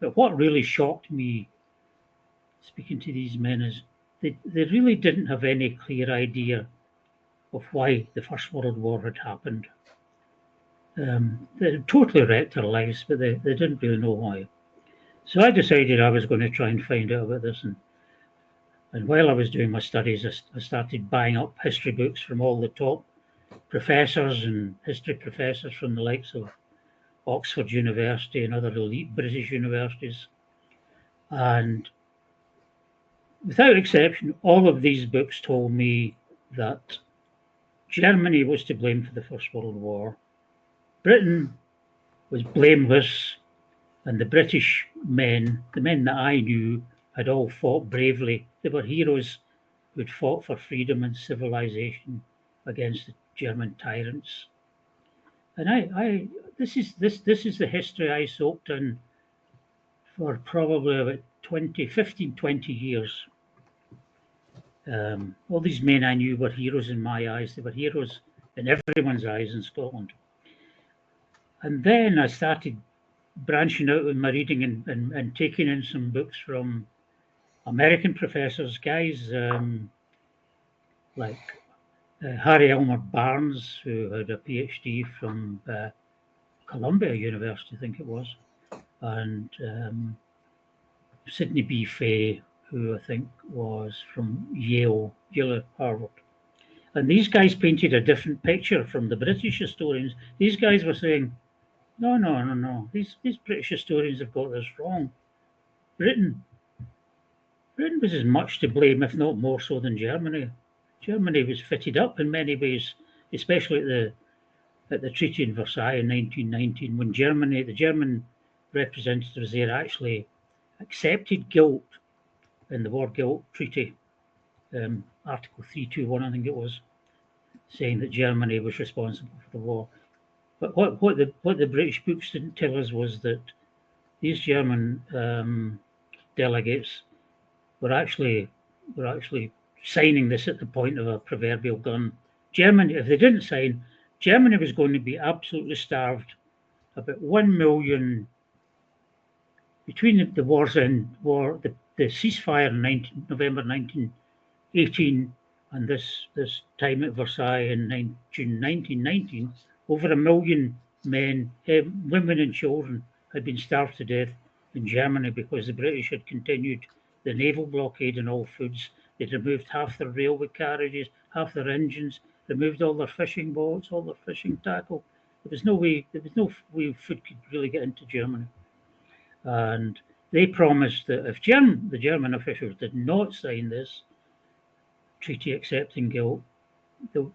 But what really shocked me, speaking to these men, is they really didn't have any clear idea of why the First World War had happened. They totally wrecked their lives, but they didn't really know why. So I decided I was going to try and find out about this. And while I was doing my studies, I started buying up history books from all the top professors and history professors from the likes of Oxford University and other elite British universities. And without exception, all of these books told me that Germany was to blame for the First World War. Britain was blameless, and the British men, the men that I knew, had all fought bravely. They were heroes who had fought for freedom and civilization against the German tyrants. And this is the history I soaked in for probably about 15, 20 years. All these men I knew were heroes in my eyes. They were heroes in everyone's eyes in Scotland. And then I started branching out with my reading and taking in some books from American professors, guys like Harry Elmer Barnes, who had a PhD from Columbia University, I think it was, and Sidney B. Fay, who I think was from Yale or Harvard. And these guys painted a different picture from the British historians. These guys were saying, no. These British historians have got this wrong. Britain was as much to blame, if not more so, than Germany. Germany was fitted up in many ways, especially at the Treaty in Versailles in 1919, when the German representatives there actually accepted guilt in the War Guilt Treaty, Article 321, I think it was, saying that Germany was responsible for the war. But what the British books didn't tell us was that these German delegates were actually signing this at the point of a proverbial gun. Germany, if they didn't sign, Germany was going to be absolutely starved. About 1 million between the war's end, the ceasefire in November 1918 and this time at Versailles in June 1919, over 1 million men, women and children had been starved to death in Germany because the British had continued the naval blockade on all foods. They'd removed half their railway carriages, half their engines, removed all their fishing boats, all their fishing tackle. There was no way food could really get into Germany. And they promised that if the German officials did not sign this treaty accepting guilt, the